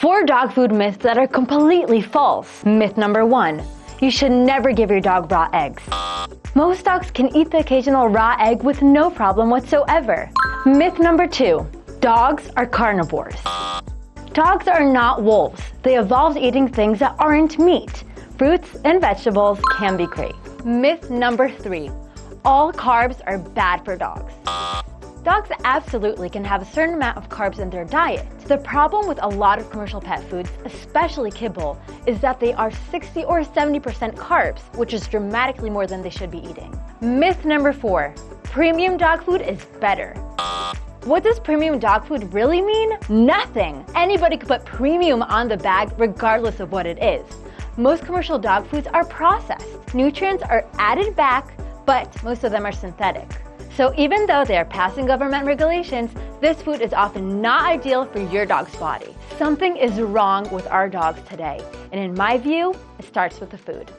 4 dog food myths that are completely false. Myth number 1. You should never give your dog raw eggs. Most dogs can eat the occasional raw egg with no problem whatsoever. Myth number 2. Dogs are carnivores. Dogs are not wolves. They evolved eating things that aren't meat. Fruits and vegetables can be great. Myth number 3. All carbs are bad for dogs. Dogs absolutely can have a certain amount of carbs in their diet. The problem with a lot of commercial pet foods, especially kibble, is that they are 60 or 70% carbs, which is dramatically more than they should be eating. Myth number 4. Premium dog food is better. What does premium dog food really mean? Nothing! Anybody could put premium on the bag regardless of what it is. Most commercial dog foods are processed. Nutrients are added back, but most of them are synthetic. So even though they are passing government regulations, this food is often not ideal for your dog's body. Something is wrong with our dogs today, and in my view, it starts with the food.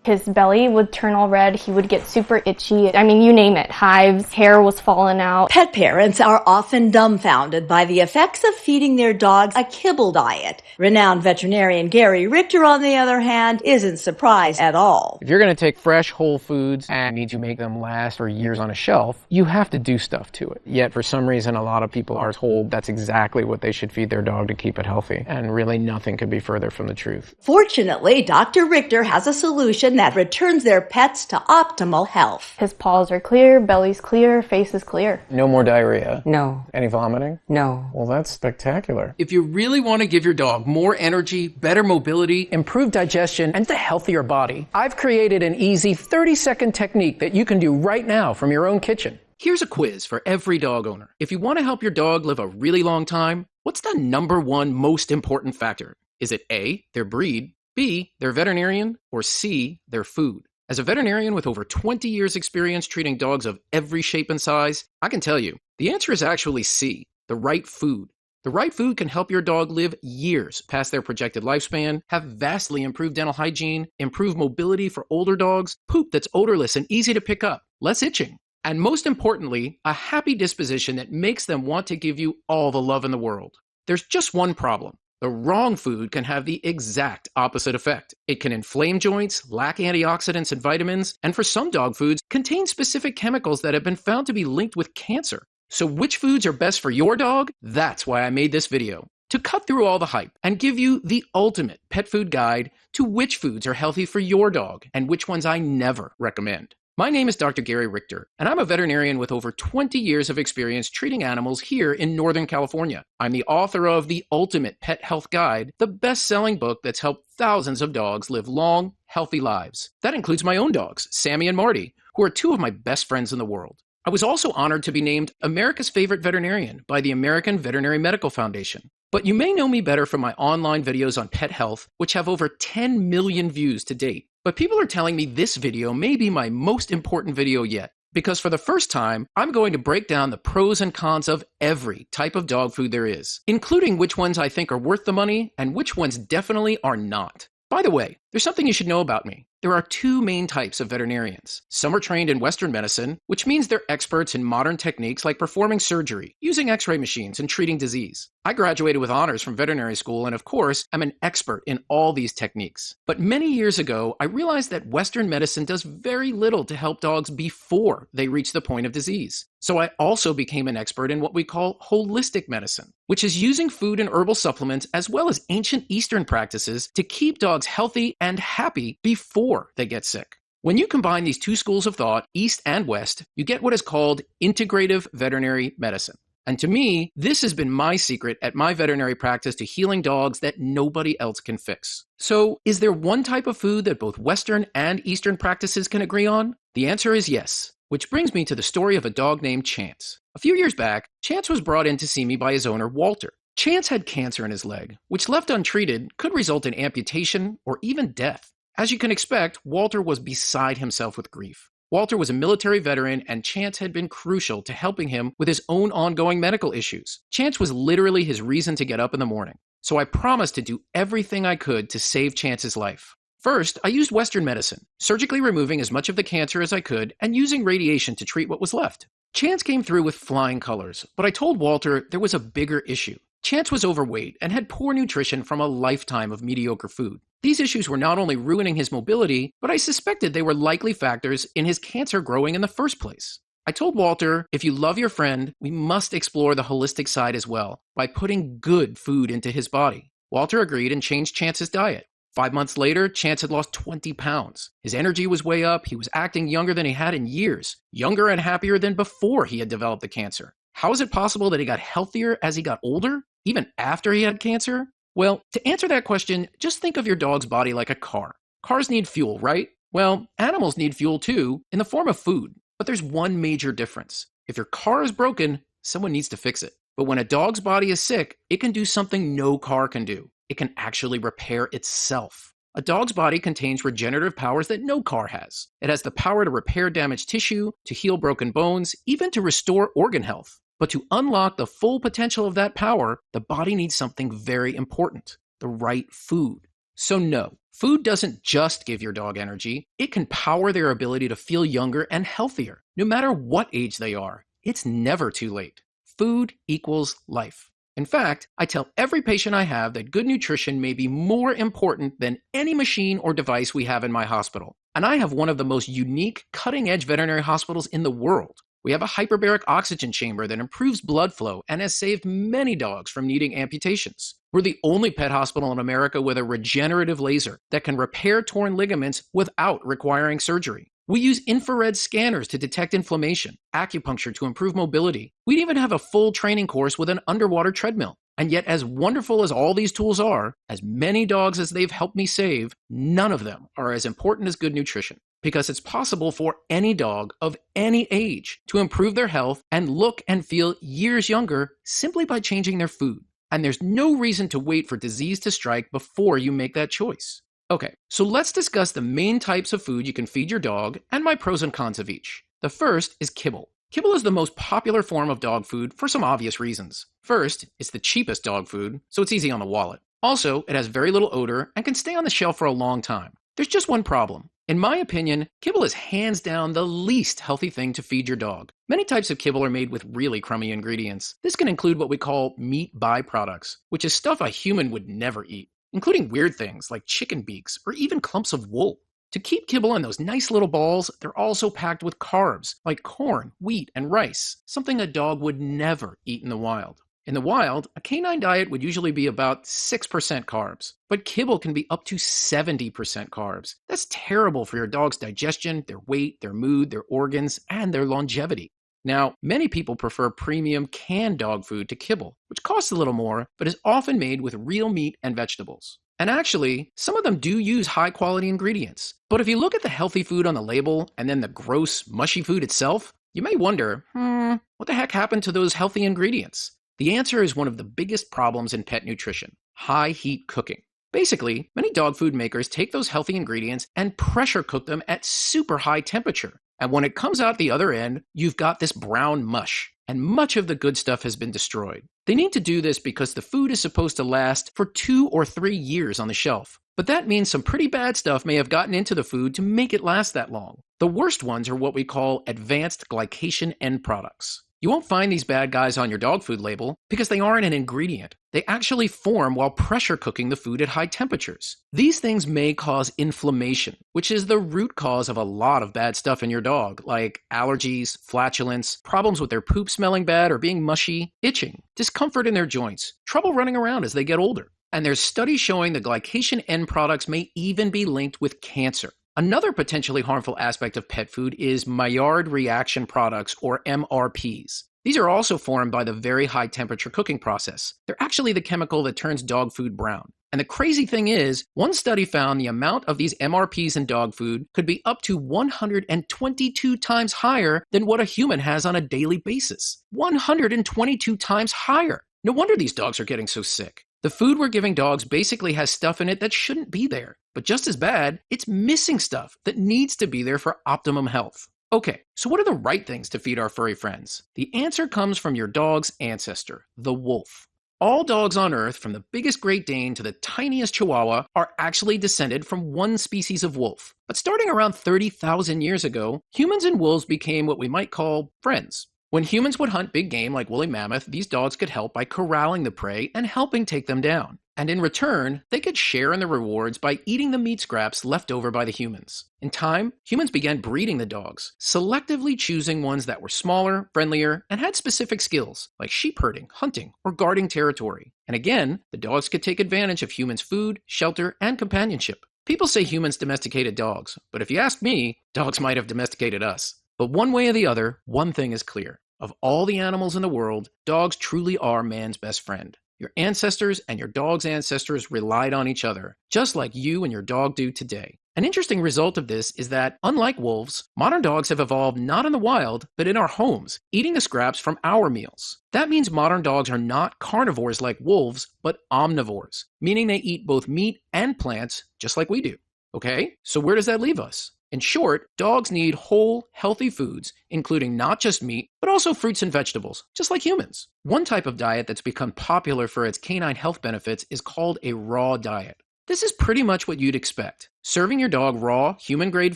His belly would turn all red, he would get super itchy. I mean, you name it, hives, hair was falling out. Pet parents are often dumbfounded by the effects of feeding their dogs a kibble diet. Renowned veterinarian Gary Richter, on the other hand, isn't surprised at all. If you're going to take fresh, whole foods and need to make them last for years on a shelf, you have to do stuff to it. Yet, for some reason, a lot of people are told that's exactly what they should feed their dog to keep it healthy. And really, nothing could be further from the truth. Fortunately, Dr. Richter has a solution that returns their pets to optimal health. His paws are clear, belly's clear, face is clear. No more diarrhea? No. Any vomiting? No. Well, that's spectacular. If you really want to give your dog more energy, better mobility, improved digestion, and a healthier body, I've created an easy 30-second technique that you can do right now from your own kitchen. here's a quiz for every dog owner. If you want to help your dog live a really long time, what's the number one most important factor? Is it A, their breed, B, their veterinarian, or C, their food? As a veterinarian with over 20 years experience treating dogs of every shape and size, I can tell you, the answer is actually C, the right food. The right food can help your dog live years past their projected lifespan, have vastly improved dental hygiene, improve mobility for older dogs, poop that's odorless and easy to pick up, less itching, and most importantly, a happy disposition that makes them want to give you all the love in the world. There's just one problem. The wrong food can have the exact opposite effect. It can inflame joints, lack antioxidants and vitamins, and for some dog foods, contain specific chemicals that have been found to be linked with cancer. So which foods are best for your dog? That's why I made this video. To cut through all the hype and give you the ultimate pet food guide to which foods are healthy for your dog and which ones I never recommend. My name is Dr. Gary Richter, and I'm a veterinarian with over 20 years of experience treating animals here in Northern California. I'm the author of The Ultimate Pet Health Guide, the best-selling book that's helped thousands of dogs live long, healthy lives. That includes my own dogs, Sammy and Marty, who are two of my best friends in the world. I was also honored to be named America's Favorite Veterinarian by the American Veterinary Medical Foundation. But you may know me better from my online videos on pet health, which have over 10 million views to date. But people are telling me this video may be my most important video yet, because for the first time, I'm going to break down the pros and cons of every type of dog food there is, including which ones I think are worth the money and which ones definitely are not. By the way, there's something you should know about me. There are two main types of veterinarians. Some are trained in Western medicine, which means they're experts in modern techniques like performing surgery, using X-ray machines, and treating disease. I graduated with honors from veterinary school, and of course, I'm an expert in all these techniques. But many years ago, I realized that Western medicine does very little to help dogs before they reach the point of disease. So I also became an expert in what we call holistic medicine, which is using food and herbal supplements as well as ancient Eastern practices to keep dogs healthy and happy before they get sick. When you combine these two schools of thought, East and West, you get what is called integrative veterinary medicine. And to me, this has been my secret at my veterinary practice to healing dogs that nobody else can fix. So, is there one type of food that both Western and Eastern practices can agree on? The answer is yes. Which brings me to the story of a dog named Chance. A few years back, Chance was brought in to see me by his owner, Walter. Chance had cancer in his leg, which left untreated could result in amputation or even death. As you can expect, Walter was beside himself with grief. Walter was a military veteran, and Chance had been crucial to helping him with his own ongoing medical issues. Chance was literally his reason to get up in the morning. So I promised to do everything I could to save Chance's life. First, I used Western medicine, surgically removing as much of the cancer as I could and using radiation to treat what was left. Chance came through with flying colors, but I told Walter there was a bigger issue. Chance was overweight and had poor nutrition from a lifetime of mediocre food. These issues were not only ruining his mobility, but I suspected they were likely factors in his cancer growing in the first place. I told Walter, if you love your friend, we must explore the holistic side as well by putting good food into his body. Walter agreed and changed Chance's diet. 5 months later, Chance had lost 20 pounds. His energy was way up. He was acting younger than he had in years, younger and happier than before he had developed the cancer. How is it possible that he got healthier as he got older, even after he had cancer? Well, to answer that question, just think of your dog's body like a car. Cars need fuel, right? Well, animals need fuel too, in the form of food. But there's one major difference. If your car is broken, someone needs to fix it. But when a dog's body is sick, it can do something no car can do. It can actually repair itself. A dog's body contains regenerative powers that no car has. It has the power to repair damaged tissue, to heal broken bones, even to restore organ health. But to unlock the full potential of that power, the body needs something very important: the right food. So no, food doesn't just give your dog energy. It can power their ability to feel younger and healthier. No matter what age they are, it's never too late. Food equals life. In fact, I tell every patient I have that good nutrition may be more important than any machine or device we have in my hospital. And I have one of the most unique, cutting-edge veterinary hospitals in the world. We have a hyperbaric oxygen chamber that improves blood flow and has saved many dogs from needing amputations. We're the only pet hospital in America with a regenerative laser that can repair torn ligaments without requiring surgery. We use infrared scanners to detect inflammation, acupuncture to improve mobility. We even have a full training course with an underwater treadmill. And yet, as wonderful as all these tools are, as many dogs as they've helped me save, none of them are as important as good nutrition. Because it's possible for any dog of any age to improve their health and look and feel years younger simply by changing their food. And there's no reason to wait for disease to strike before you make that choice. Okay, so let's discuss the main types of food you can feed your dog and my pros and cons of each. The first is kibble. Kibble is the most popular form of dog food for some obvious reasons. First, it's the cheapest dog food, so it's easy on the wallet. Also, it has very little odor and can stay on the shelf for a long time. There's just one problem. In my opinion, kibble is hands down the least healthy thing to feed your dog. Many types of kibble are made with really crummy ingredients. This can include what we call meat byproducts, which is stuff a human would never eat, including weird things like chicken beaks or even clumps of wool. To keep kibble in those nice little balls, they're also packed with carbs like corn, wheat, and rice, something a dog would never eat in the wild. In the wild, a canine diet would usually be about 6% carbs, but kibble can be up to 70% carbs. That's terrible for your dog's digestion, their weight, their mood, their organs, and their longevity. Now, many people prefer premium canned dog food to kibble, which costs a little more, but is often made with real meat and vegetables. And actually, some of them do use high-quality ingredients. But if you look at the healthy food on the label and then the gross, mushy food itself, you may wonder, what the heck happened to those healthy ingredients? The answer is one of the biggest problems in pet nutrition: high heat cooking. Basically, many dog food makers take those healthy ingredients and pressure cook them at super high temperature. And when it comes out the other end, you've got this brown mush, and much of the good stuff has been destroyed. They need to do this because the food is supposed to last for 2 or 3 years on the shelf. But that means some pretty bad stuff may have gotten into the food to make it last that long. The worst ones are what we call advanced glycation end products. You won't find these bad guys on your dog food label because they aren't an ingredient. They actually form while pressure cooking the food at high temperatures. These things may cause inflammation, which is the root cause of a lot of bad stuff in your dog, like allergies, flatulence, problems with their poop smelling bad or being mushy, itching, discomfort in their joints, trouble running around as they get older. And there's studies showing the glycation end products may even be linked with cancer. Another potentially harmful aspect of pet food is Maillard reaction products, or MRPs. These are also formed by the very high temperature cooking process. They're actually the chemical that turns dog food brown. And the crazy thing is, one study found the amount of these MRPs in dog food could be up to 122 times higher than what a human has on a daily basis. 122 times higher! No wonder these dogs are getting so sick. The food we're giving dogs basically has stuff in it that shouldn't be there. But just as bad, it's missing stuff that needs to be there for optimum health. Okay, so what are the right things to feed our furry friends? The answer comes from your dog's ancestor, the wolf. All dogs on Earth, from the biggest Great Dane to the tiniest Chihuahua, are actually descended from one species of wolf. But starting around 30,000 years ago, humans and wolves became what we might call friends. When humans would hunt big game like woolly mammoth, these dogs could help by corralling the prey and helping take them down. And in return, they could share in the rewards by eating the meat scraps left over by the humans. In time, humans began breeding the dogs, selectively choosing ones that were smaller, friendlier, and had specific skills, like sheep herding, hunting, or guarding territory. And again, the dogs could take advantage of humans' food, shelter, and companionship. People say humans domesticated dogs, but if you ask me, dogs might have domesticated us. But one way or the other, one thing is clear. Of all the animals in the world, dogs truly are man's best friend. Your ancestors and your dog's ancestors relied on each other, just like you and your dog do today. An interesting result of this is that, unlike wolves, modern dogs have evolved not in the wild, but in our homes, eating the scraps from our meals. That means modern dogs are not carnivores like wolves, but omnivores, meaning they eat both meat and plants, just like we do. Okay, so where does that leave us? In short, dogs need whole, healthy foods, including not just meat, but also fruits and vegetables, just like humans. One type of diet that's become popular for its canine health benefits is called a raw diet. This is pretty much what you'd expect, serving your dog raw, human-grade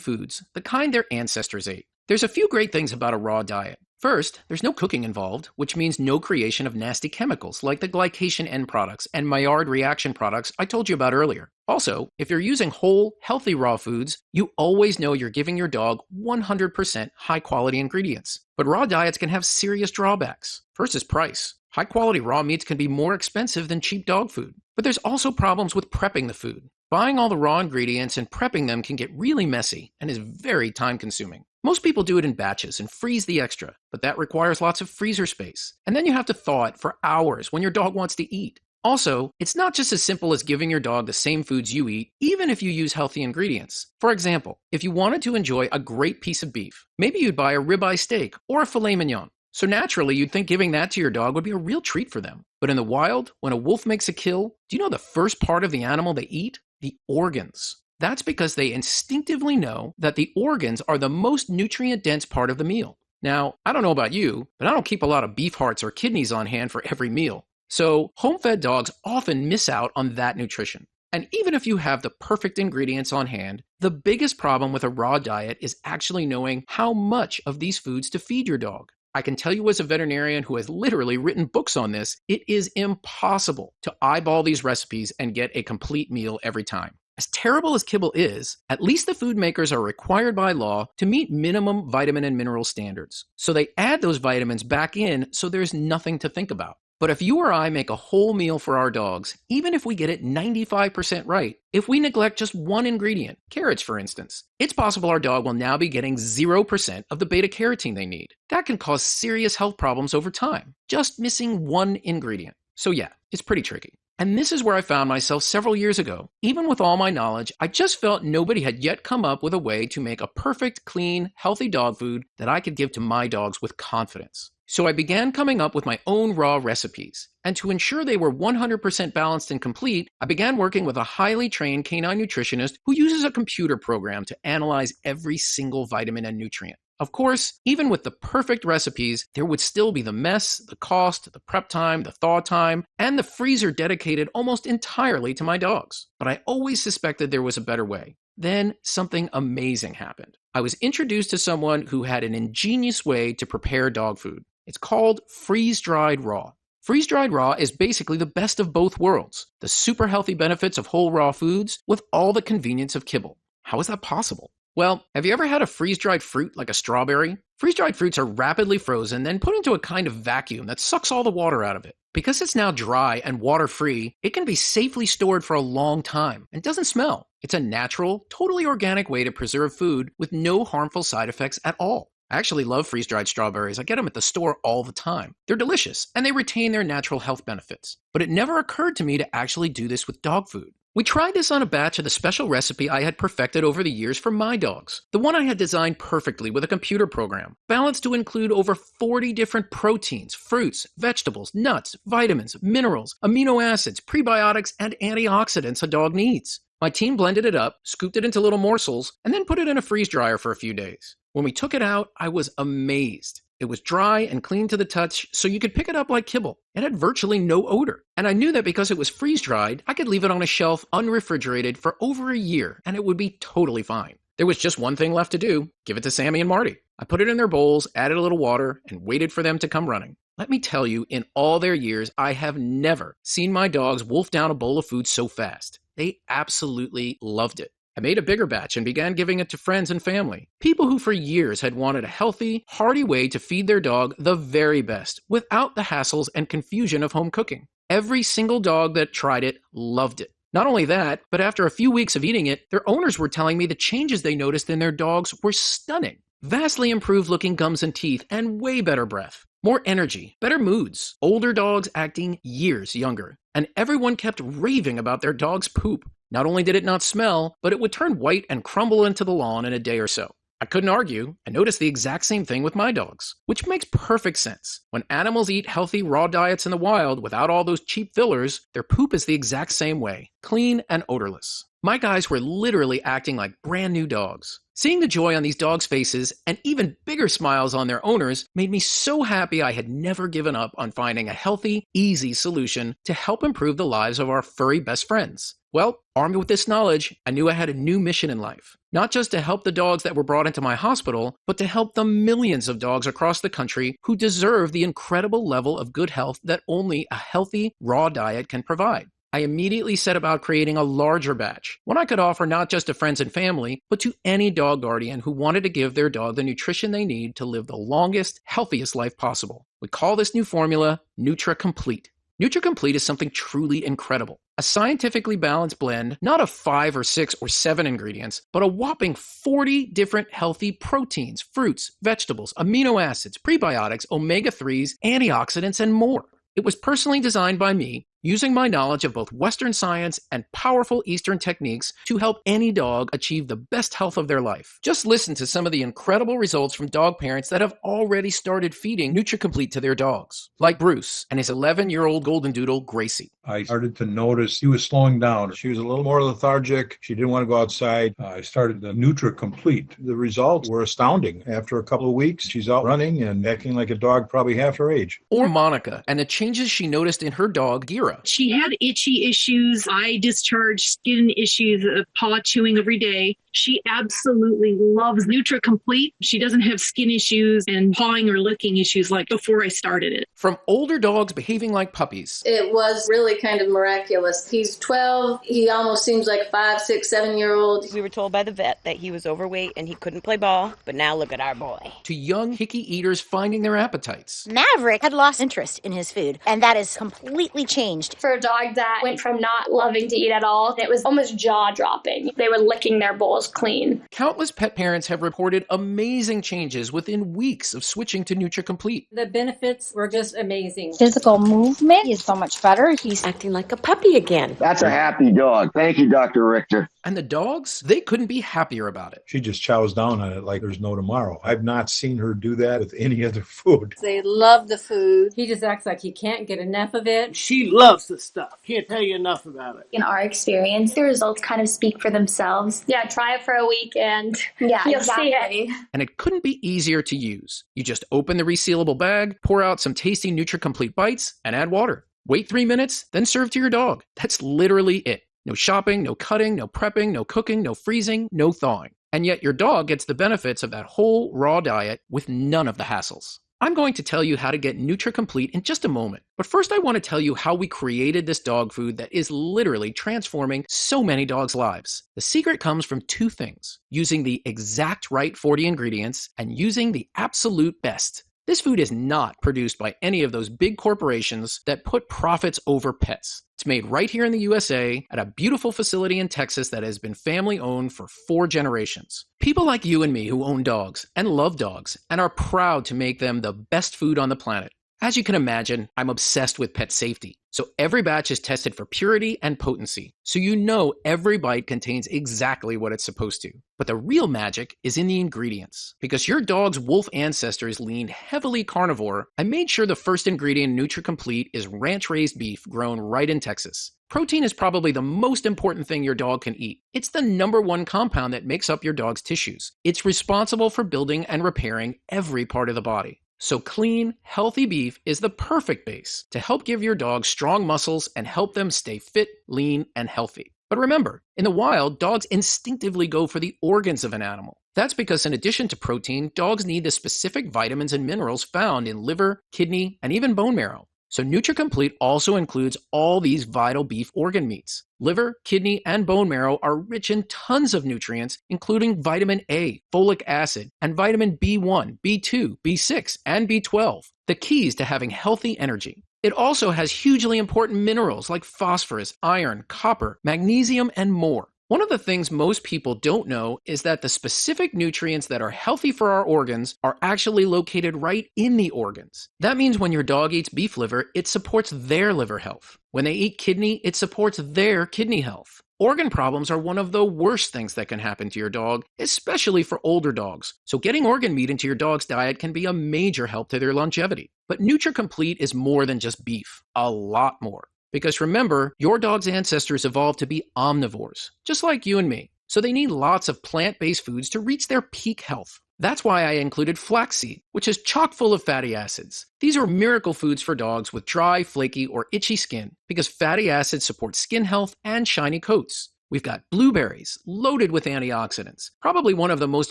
foods, the kind their ancestors ate. There's a few great things about a raw diet. First, there's no cooking involved, which means no creation of nasty chemicals like the glycation end products and Maillard reaction products I told you about earlier. Also, if you're using whole, healthy raw foods, you always know you're giving your dog 100% high-quality ingredients. But raw diets can have serious drawbacks. First is price. High-quality raw meats can be more expensive than cheap dog food. But there's also problems with prepping the food. Buying all the raw ingredients and prepping them can get really messy and is very time-consuming. Most people do it in batches and freeze the extra, but that requires lots of freezer space. And then you have to thaw it for hours when your dog wants to eat. Also, it's not just as simple as giving your dog the same foods you eat, even if you use healthy ingredients. For example, if you wanted to enjoy a great piece of beef, maybe you'd buy a ribeye steak or a filet mignon. So naturally, you'd think giving that to your dog would be a real treat for them. But in the wild, when a wolf makes a kill, do you know the first part of the animal they eat? The organs. That's because they instinctively know that the organs are the most nutrient-dense part of the meal. Now, I don't know about you, but I don't keep a lot of beef hearts or kidneys on hand for every meal. So, home-fed dogs often miss out on that nutrition. And even if you have the perfect ingredients on hand, the biggest problem with a raw diet is actually knowing how much of these foods to feed your dog. I can tell you as a veterinarian who has literally written books on this, it is impossible to eyeball these recipes and get a complete meal every time. As terrible as kibble is, at least the food makers are required by law to meet minimum vitamin and mineral standards. So they add those vitamins back in so there's nothing to think about. But if you or I make a whole meal for our dogs, even if we get it 95% right, if we neglect just one ingredient, carrots for instance, it's possible our dog will now be getting 0% of the beta-carotene they need. That can cause serious health problems over time, just missing one ingredient. So yeah, it's pretty tricky. And this is where I found myself several years ago. Even with all my knowledge, I just felt nobody had yet come up with a way to make a perfect, clean, healthy dog food that I could give to my dogs with confidence. So I began coming up with my own raw recipes. And to ensure they were 100% balanced and complete, I began working with a highly trained canine nutritionist who uses a computer program to analyze every single vitamin and nutrient. Of course, even with the perfect recipes, there would still be the mess, the cost, the prep time, the thaw time, and the freezer dedicated almost entirely to my dogs. But I always suspected there was a better way. Then something amazing happened. I was introduced to someone who had an ingenious way to prepare dog food. It's called freeze-dried raw. Freeze-dried raw is basically the best of both worlds, the super healthy benefits of whole raw foods with all the convenience of kibble. How is that possible? Well, have you ever had a freeze-dried fruit like a strawberry? Freeze-dried fruits are rapidly frozen, then put into a kind of vacuum that sucks all the water out of it. Because it's now dry and water-free, it can be safely stored for a long time and doesn't smell. It's a natural, totally organic way to preserve food with no harmful side effects at all. I actually love freeze-dried strawberries. I get them at the store all the time. They're delicious, and they retain their natural health benefits. But it never occurred to me to actually do this with dog food. We tried this on a batch of the special recipe I had perfected over the years for my dogs. The one I had designed perfectly with a computer program, balanced to include over 40 different proteins, fruits, vegetables, nuts, vitamins, minerals, amino acids, prebiotics, and antioxidants a dog needs. My team blended it up, scooped it into little morsels, and then put it in a freeze dryer for a few days. When we took it out, I was amazed. It was dry and clean to the touch, so you could pick it up like kibble. It had virtually no odor. And I knew that because it was freeze-dried, I could leave it on a shelf unrefrigerated for over a year, and it would be totally fine. There was just one thing left to do, give it to Sammy and Marty. I put it in their bowls, added a little water, and waited for them to come running. Let me tell you, in all their years, I have never seen my dogs wolf down a bowl of food so fast. They absolutely loved it. I made a bigger batch and began giving it to friends and family, people who for years had wanted a healthy, hearty way to feed their dog the very best, without the hassles and confusion of home cooking. Every single dog that tried it loved it. Not only that, but after a few weeks of eating it, their owners were telling me the changes they noticed in their dogs were stunning. Vastly improved looking gums and teeth and way better breath. More energy, better moods, older dogs acting years younger. And everyone kept raving about their dog's poop. Not only did it not smell, but it would turn white and crumble into the lawn in a day or so. I couldn't argue. I noticed the exact same thing with my dogs, which makes perfect sense. When animals eat healthy raw diets in the wild without all those cheap fillers, their poop is the exact same way, clean and odorless. My guys were literally acting like brand new dogs. Seeing the joy on these dogs' faces and even bigger smiles on their owners made me so happy I had never given up on finding a healthy, easy solution to help improve the lives of our furry best friends. Well, armed with this knowledge, I knew I had a new mission in life. Not just to help the dogs that were brought into my hospital, but to help the millions of dogs across the country who deserve the incredible level of good health that only a healthy, raw diet can provide. I immediately set about creating a larger batch, one I could offer not just to friends and family, but to any dog guardian who wanted to give their dog the nutrition they need to live the longest, healthiest life possible. We call this new formula Nutra Complete. Nutra Complete is something truly incredible. A scientifically balanced blend, not of 5 or 6 or 7 ingredients, but a whopping 40 different healthy proteins, fruits, vegetables, amino acids, prebiotics, omega-3s, antioxidants, and more. It was personally designed by me, using my knowledge of both Western science and powerful Eastern techniques to help any dog achieve the best health of their life. Just listen to some of the incredible results from dog parents that have already started feeding NutriComplete to their dogs, like Bruce and his 11-year-old golden doodle, Gracie. I started to notice she was slowing down. She was a little more lethargic. She didn't want to go outside. I started the Nutra Complete. The results were astounding. After a couple of weeks, she's out running and acting like a dog probably half her age. Or Monica, and the changes she noticed in her dog, Gira. She had itchy issues, eye discharge, skin issues, paw chewing every day. She absolutely loves Nutra Complete. She doesn't have skin issues and pawing or licking issues like before I started it. From older dogs behaving like puppies. It was really kind of miraculous. He's 12. He almost seems like 5, 6, 7-year-old. We were told by the vet that he was overweight and he couldn't play ball, but now look at our boy. To young, hickey eaters finding their appetites. Maverick had lost interest in his food, and that has completely changed. For a dog that went from not loving to eat at all, it was almost jaw-dropping. They were licking their bowls clean. Countless pet parents have reported amazing changes within weeks of switching to NutriComplete. The benefits were just amazing. Physical movement is so much better. He's acting like a puppy again. That's a happy dog. Thank you, Dr. Richter. And the dogs, they couldn't be happier about it. She just chows down on it like there's no tomorrow. I've not seen her do that with any other food. They love the food. He just acts like he can't get enough of it. She loves the stuff. Can't tell you enough about it. In our experience, the results kind of speak for themselves. Yeah, try it for a week and you'll see it. And it couldn't be easier to use. You just open the resealable bag, pour out some tasty NutriComplete bites, and add water. Wait 3 minutes, then serve to your dog. That's literally it. No shopping, no cutting, no prepping, no cooking, no freezing, no thawing. And yet your dog gets the benefits of that whole raw diet with none of the hassles. I'm going to tell you how to get NutriComplete in just a moment. But first I want to tell you how we created this dog food that is literally transforming so many dogs' lives. The secret comes from 2 things: using the exact right 40 ingredients and using the absolute best. This food is not produced by any of those big corporations that put profits over pets. It's made right here in the USA at a beautiful facility in Texas that has been family owned for 4 generations. People like you and me who own dogs and love dogs and are proud to make them the best food on the planet. As you can imagine, I'm obsessed with pet safety. So every batch is tested for purity and potency. So you know every bite contains exactly what it's supposed to. But the real magic is in the ingredients. Because your dog's wolf ancestors leaned heavily carnivore, I made sure the first ingredient in NutriComplete is ranch-raised beef grown right in Texas. Protein is probably the most important thing your dog can eat. It's the #1 compound that makes up your dog's tissues. It's responsible for building and repairing every part of the body. So clean, healthy beef is the perfect base to help give your dog strong muscles and help them stay fit, lean, and healthy. But remember, in the wild, dogs instinctively go for the organs of an animal. That's because in addition to protein, dogs need the specific vitamins and minerals found in liver, kidney, and even bone marrow. So NutriComplete also includes all these vital beef organ meats. Liver, kidney, and bone marrow are rich in tons of nutrients, including vitamin A, folic acid, and vitamin B1, B2, B6, and B12, the keys to having healthy energy. It also has hugely important minerals like phosphorus, iron, copper, magnesium, and more. One of the things most people don't know is that the specific nutrients that are healthy for our organs are actually located right in the organs. That means when your dog eats beef liver, it supports their liver health. When they eat kidney, it supports their kidney health. Organ problems are one of the worst things that can happen to your dog, especially for older dogs. So getting organ meat into your dog's diet can be a major help to their longevity. But NutriComplete is more than just beef, a lot more. Because remember, your dog's ancestors evolved to be omnivores, just like you and me. So they need lots of plant-based foods to reach their peak health. That's why I included flaxseed, which is chock full of fatty acids. These are miracle foods for dogs with dry, flaky, or itchy skin, because fatty acids support skin health and shiny coats. We've got blueberries, loaded with antioxidants, probably one of the most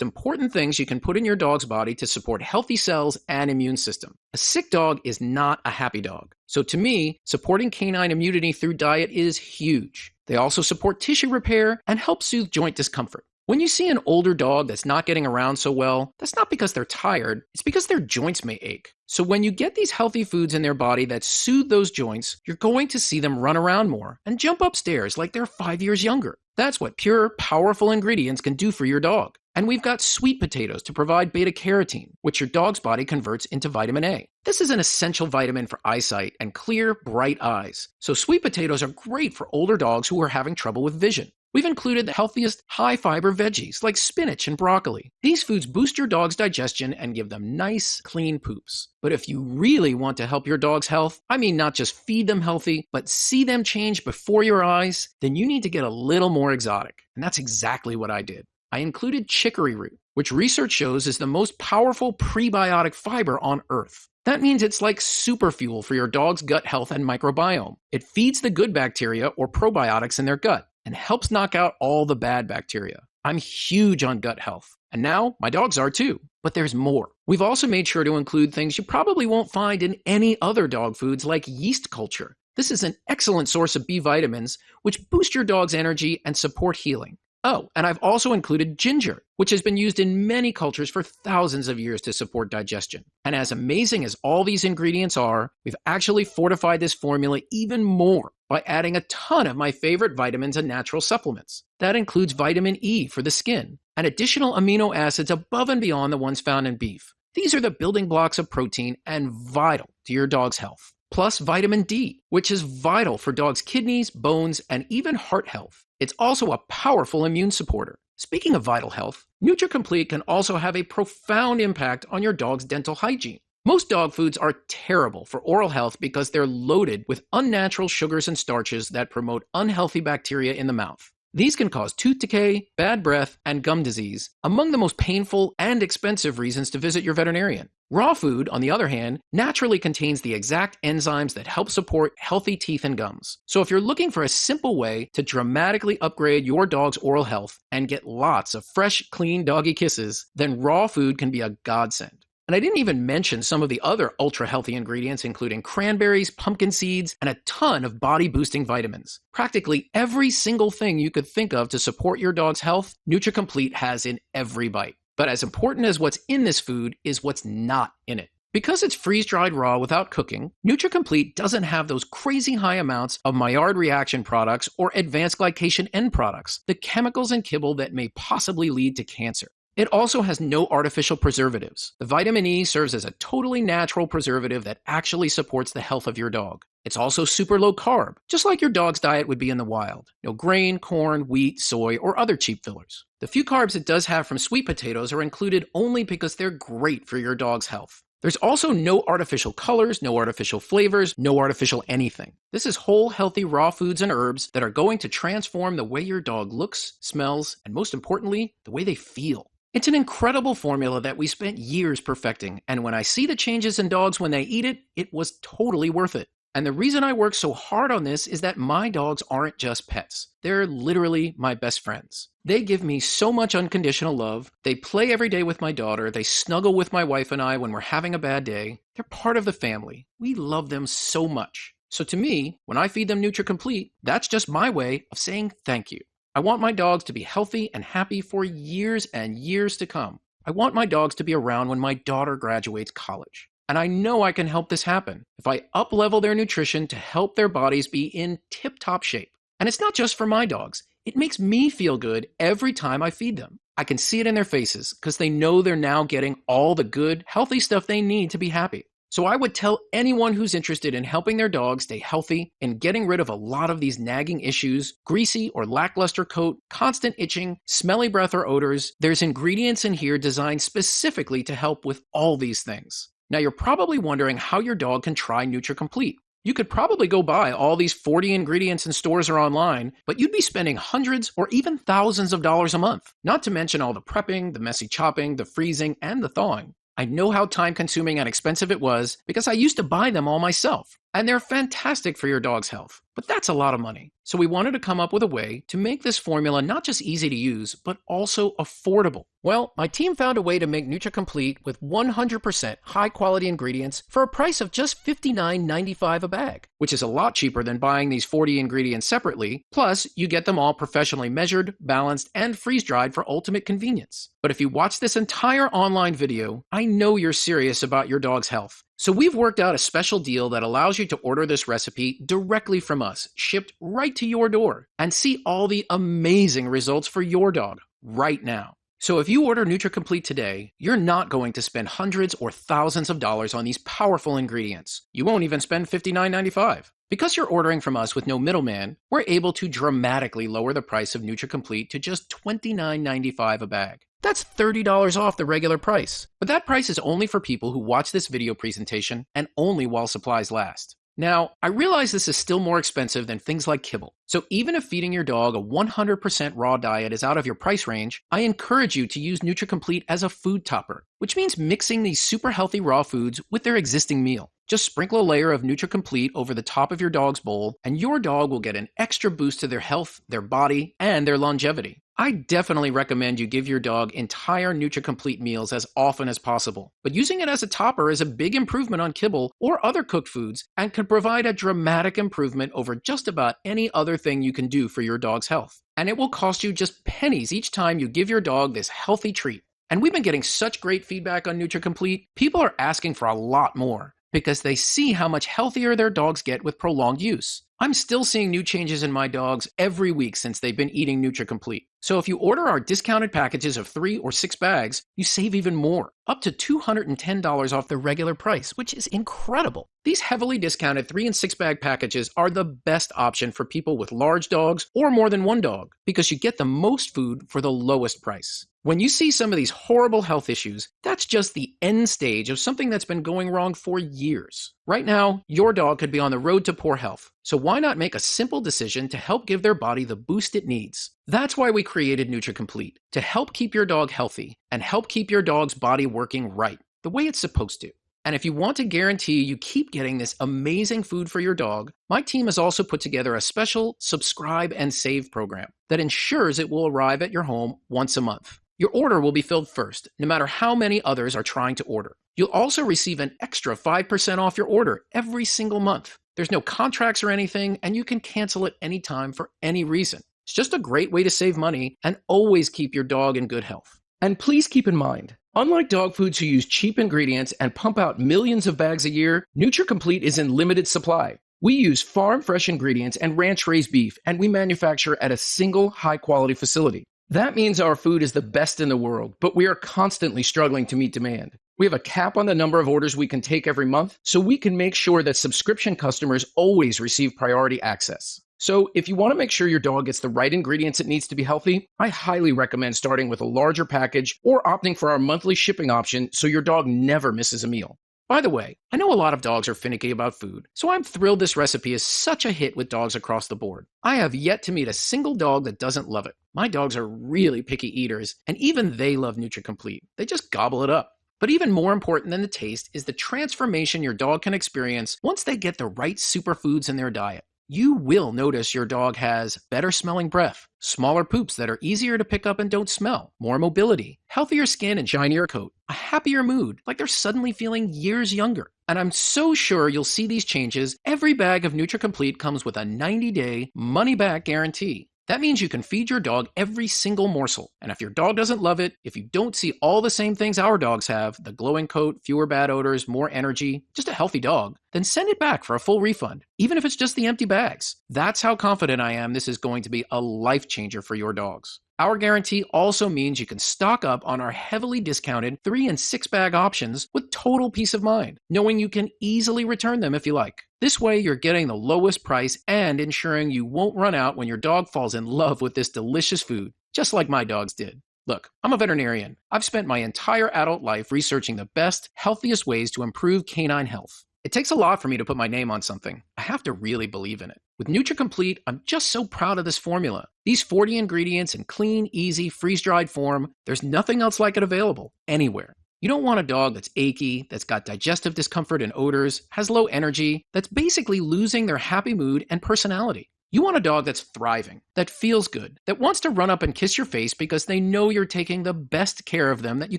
important things you can put in your dog's body to support healthy cells and immune system. A sick dog is not a happy dog. So to me, supporting canine immunity through diet is huge. They also support tissue repair and help soothe joint discomfort. When you see an older dog that's not getting around so well, that's not because they're tired, it's because their joints may ache. So when you get these healthy foods in their body that soothe those joints, you're going to see them run around more and jump upstairs like they're 5 years younger. That's what pure, powerful ingredients can do for your dog. And we've got sweet potatoes to provide beta-carotene, which your dog's body converts into vitamin A. This is an essential vitamin for eyesight and clear, bright eyes. So sweet potatoes are great for older dogs who are having trouble with vision. We've included the healthiest high-fiber veggies like spinach and broccoli. These foods boost your dog's digestion and give them nice, clean poops. But if you really want to help your dog's health, I mean not just feed them healthy, but see them change before your eyes, then you need to get a little more exotic. And that's exactly what I did. I included chicory root, which research shows is the most powerful prebiotic fiber on Earth. That means it's like super fuel for your dog's gut health and microbiome. It feeds the good bacteria or probiotics in their gut and helps knock out all the bad bacteria. I'm huge on gut health, and now my dogs are too. But there's more. We've also made sure to include things you probably won't find in any other dog foods like yeast culture. This is an excellent source of B vitamins, which boost your dog's energy and support healing. Oh, and I've also included ginger, which has been used in many cultures for thousands of years to support digestion. And as amazing as all these ingredients are, we've actually fortified this formula even more by adding a ton of my favorite vitamins and natural supplements. That includes vitamin E for the skin and additional amino acids above and beyond the ones found in beef. These are the building blocks of protein and vital to your dog's health. Plus vitamin D, which is vital for dogs' kidneys, bones, and even heart health. It's also a powerful immune supporter. Speaking of vital health, NutriComplete can also have a profound impact on your dog's dental hygiene. Most dog foods are terrible for oral health because they're loaded with unnatural sugars and starches that promote unhealthy bacteria in the mouth. These can cause tooth decay, bad breath, and gum disease, among the most painful and expensive reasons to visit your veterinarian. Raw food, on the other hand, naturally contains the exact enzymes that help support healthy teeth and gums. So if you're looking for a simple way to dramatically upgrade your dog's oral health and get lots of fresh, clean doggy kisses, then raw food can be a godsend. And I didn't even mention some of the other ultra-healthy ingredients, including cranberries, pumpkin seeds, and a ton of body-boosting vitamins. Practically every single thing you could think of to support your dog's health, NutriComplete has in every bite. But as important as what's in this food is what's not in it. Because it's freeze-dried raw without cooking, NutriComplete doesn't have those crazy high amounts of Maillard reaction products or advanced glycation end products, the chemicals in kibble that may possibly lead to cancer. It also has no artificial preservatives. The vitamin E serves as a totally natural preservative that actually supports the health of your dog. It's also super low carb, just like your dog's diet would be in the wild. No grain, corn, wheat, soy, or other cheap fillers. The few carbs it does have from sweet potatoes are included only because they're great for your dog's health. There's also no artificial colors, no artificial flavors, no artificial anything. This is whole, healthy, raw foods and herbs that are going to transform the way your dog looks, smells, and most importantly, the way they feel. It's an incredible formula that we spent years perfecting, and when I see the changes in dogs when they eat it, it was totally worth it. And the reason I work so hard on this is that my dogs aren't just pets. They're literally my best friends. They give me so much unconditional love. They play every day with my daughter. They snuggle with my wife and I when we're having a bad day. They're part of the family. We love them so much. So to me, when I feed them Nutra Complete, that's just my way of saying thank you. I want my dogs to be healthy and happy for years and years to come. I want my dogs to be around when my daughter graduates college. And I know I can help this happen if I up-level their nutrition to help their bodies be in tip-top shape. And it's not just for my dogs. It makes me feel good every time I feed them. I can see it in their faces because they know they're now getting all the good, healthy stuff they need to be happy. So I would tell anyone who's interested in helping their dog stay healthy and getting rid of a lot of these nagging issues, greasy or lackluster coat, constant itching, smelly breath or odors, there's ingredients in here designed specifically to help with all these things. Now you're probably wondering how your dog can try Nutra Complete. You could probably go buy all these 40 ingredients in stores or online, but you'd be spending hundreds or even thousands of dollars a month, not to mention all the prepping, the messy chopping, the freezing, and the thawing. I know how time-consuming and expensive it was because I used to buy them all myself, and they're fantastic for your dog's health, but that's a lot of money. So we wanted to come up with a way to make this formula not just easy to use, but also affordable. Well, my team found a way to make Nutra Complete with 100% high-quality ingredients for a price of just $59.95 a bag, which is a lot cheaper than buying these 40 ingredients separately. Plus, you get them all professionally measured, balanced, and freeze-dried for ultimate convenience. But if you watch this entire online video, I know you're serious about your dog's health. So we've worked out a special deal that allows you to order this recipe directly from us, shipped right to your door, and see all the amazing results for your dog right now. So if you order Nutra Complete today, you're not going to spend hundreds or thousands of dollars on these powerful ingredients. You won't even spend $59.95. Because you're ordering from us with no middleman, we're able to dramatically lower the price of Nutra Complete to just $29.95 a bag. That's $30 off the regular price. But that price is only for people who watch this video presentation and only while supplies last. Now, I realize this is still more expensive than things like kibble. So even if feeding your dog a 100% raw diet is out of your price range, I encourage you to use Nutra Complete as a food topper, which means mixing these super healthy raw foods with their existing meal. Just sprinkle a layer of Nutra Complete over the top of your dog's bowl, and your dog will get an extra boost to their health, their body, and their longevity. I definitely recommend you give your dog entire Nutra Complete meals as often as possible, but using it as a topper is a big improvement on kibble or other cooked foods and could provide a dramatic improvement over just about any other thing you can do for your dog's health. And it will cost you just pennies each time you give your dog this healthy treat. And we've been getting such great feedback on Nutra Complete, people are asking for a lot more, because they see how much healthier their dogs get with prolonged use. I'm still seeing new changes in my dogs every week since they've been eating Nutra Complete. So if you order our discounted packages of 3 or 6 bags, you save even more, up to $210 off the regular price, which is incredible. These heavily discounted 3 and 6 bag packages are the best option for people with large dogs or more than one dog, because you get the most food for the lowest price. When you see some of these horrible health issues, that's just the end stage of something that's been going wrong for years. Right now, your dog could be on the road to poor health. So why not make a simple decision to help give their body the boost it needs? That's why we created Nutra Complete, to help keep your dog healthy and help keep your dog's body working right, the way it's supposed to. And if you want to guarantee you keep getting this amazing food for your dog, my team has also put together a special subscribe and save program that ensures it will arrive at your home once a month. Your order will be filled first, no matter how many others are trying to order. You'll also receive an extra 5% off your order every single month. There's no contracts or anything, and you can cancel at any time for any reason. It's just a great way to save money and always keep your dog in good health. And please keep in mind, unlike dog foods who use cheap ingredients and pump out millions of bags a year, Nutra Complete is in limited supply. We use farm-fresh ingredients and ranch-raised beef, and we manufacture at a single high-quality facility. That means our food is the best in the world, but we are constantly struggling to meet demand. We have a cap on the number of orders we can take every month, so we can make sure that subscription customers always receive priority access. So if you want to make sure your dog gets the right ingredients it needs to be healthy, I highly recommend starting with a larger package or opting for our monthly shipping option so your dog never misses a meal. By the way, I know a lot of dogs are finicky about food, so I'm thrilled this recipe is such a hit with dogs across the board. I have yet to meet a single dog that doesn't love it. My dogs are really picky eaters, and even they love Nutra Complete. They just gobble it up. But even more important than the taste is the transformation your dog can experience once they get the right superfoods in their diet. You will notice your dog has better smelling breath, smaller poops that are easier to pick up and don't smell, more mobility, healthier skin and shinier coat, a happier mood, like they're suddenly feeling years younger. And I'm so sure you'll see these changes. Every bag of Nutra Complete comes with a 90-day money-back guarantee. That means you can feed your dog every single morsel. And if your dog doesn't love it, if you don't see all the same things our dogs have, the glowing coat, fewer bad odors, more energy, just a healthy dog, then send it back for a full refund, even if it's just the empty bags. That's how confident I am this is going to be a life changer for your dogs. Our guarantee also means you can stock up on our heavily discounted 3 and 6 bag options with total peace of mind, knowing you can easily return them if you like. This way, you're getting the lowest price and ensuring you won't run out when your dog falls in love with this delicious food, just like my dogs did. Look, I'm a veterinarian. I've spent my entire adult life researching the best, healthiest ways to improve canine health. It takes a lot for me to put my name on something. I have to really believe in it. With Nutra Complete, I'm just so proud of this formula. These 40 ingredients in clean, easy, freeze-dried form, there's nothing else like it available anywhere. You don't want a dog that's achy, that's got digestive discomfort and odors, has low energy, that's basically losing their happy mood and personality. You want a dog that's thriving, that feels good, that wants to run up and kiss your face because they know you're taking the best care of them that you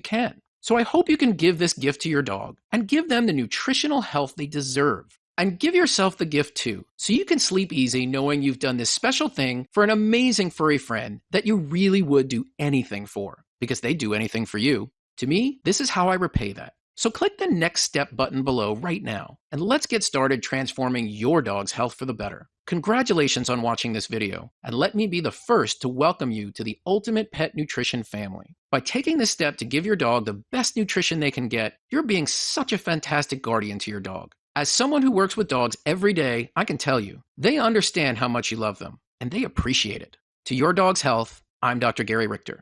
can. So I hope you can give this gift to your dog and give them the nutritional health they deserve. And give yourself the gift too, so you can sleep easy knowing you've done this special thing for an amazing furry friend that you really would do anything for, because they'd do anything for you. To me, this is how I repay that. So click the next step button below right now, and let's get started transforming your dog's health for the better. Congratulations on watching this video, and let me be the first to welcome you to the ultimate pet nutrition family. By taking this step to give your dog the best nutrition they can get, you're being such a fantastic guardian to your dog. As someone who works with dogs every day, I can tell you, they understand how much you love them, and they appreciate it. To your dog's health, I'm Dr. Gary Richter.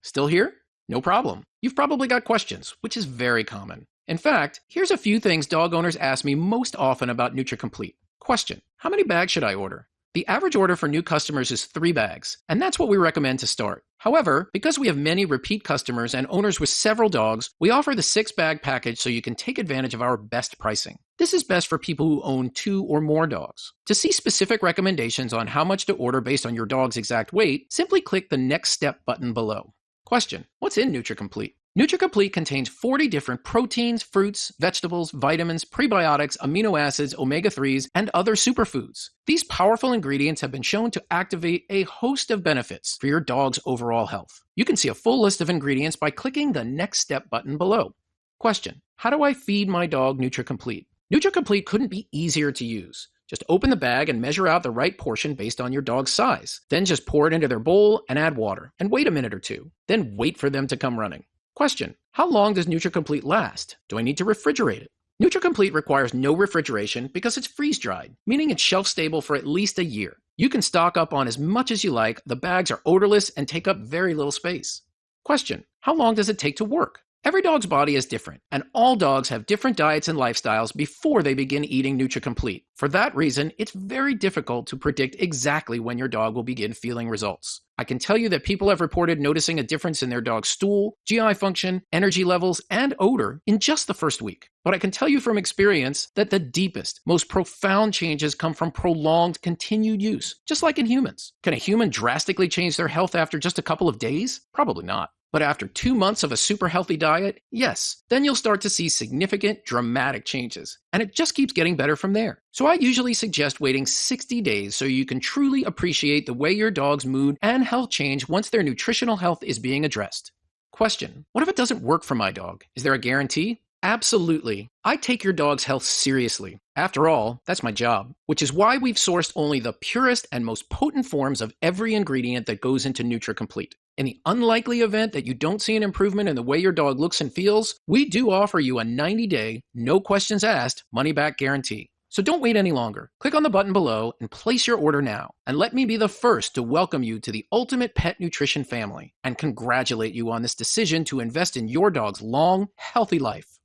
Still here? No problem. You've probably got questions, which is very common. In fact, here's a few things dog owners ask me most often about Nutra Complete. Question: how many bags should I order? The average order for new customers is 3 bags, and that's what we recommend to start. However, because we have many repeat customers and owners with several dogs, we offer the 6-bag package so you can take advantage of our best pricing. This is best for people who own 2 or more dogs. To see specific recommendations on how much to order based on your dog's exact weight, simply click the Next Step button below. Question: what's in Nutra Complete? Nutra Complete contains 40 different proteins, fruits, vegetables, vitamins, prebiotics, amino acids, omega-3s, and other superfoods. These powerful ingredients have been shown to activate a host of benefits for your dog's overall health. You can see a full list of ingredients by clicking the Next Step button below. Question: how do I feed my dog Nutra Complete? Nutra Complete couldn't be easier to use. Just open the bag and measure out the right portion based on your dog's size. Then just pour it into their bowl and add water, and wait a minute or two. Then wait for them to come running. Question: how long does Nutra Complete last? Do I need to refrigerate it? Nutra Complete requires no refrigeration because it's freeze-dried, meaning it's shelf-stable for at least a year. You can stock up on as much as you like. The bags are odorless and take up very little space. Question: how long does it take to work? Every dog's body is different, and all dogs have different diets and lifestyles before they begin eating Nutra Complete. For that reason, it's very difficult to predict exactly when your dog will begin feeling results. I can tell you that people have reported noticing a difference in their dog's stool, GI function, energy levels, and odor in just the first week. But I can tell you from experience that the deepest, most profound changes come from prolonged, continued use, just like in humans. Can a human drastically change their health after just a couple of days? Probably not. But after 2 months of a super healthy diet, yes, then you'll start to see significant, dramatic changes. And it just keeps getting better from there. So I usually suggest waiting 60 days so you can truly appreciate the way your dog's mood and health change once their nutritional health is being addressed. Question: what if it doesn't work for my dog? Is there a guarantee? Absolutely. I take your dog's health seriously. After all, that's my job, which is why we've sourced only the purest and most potent forms of every ingredient that goes into Nutra Complete. In the unlikely event that you don't see an improvement in the way your dog looks and feels, we do offer you a 90-day, no questions asked, money-back guarantee. So don't wait any longer. Click on the button below and place your order now. And let me be the first to welcome you to the ultimate pet nutrition family and congratulate you on this decision to invest in your dog's long, healthy life.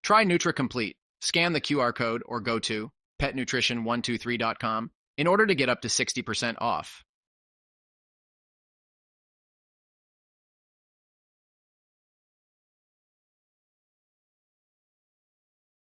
Try Nutra Complete. Scan the QR code or go to petnutrition123.com in order to get up to 60% off.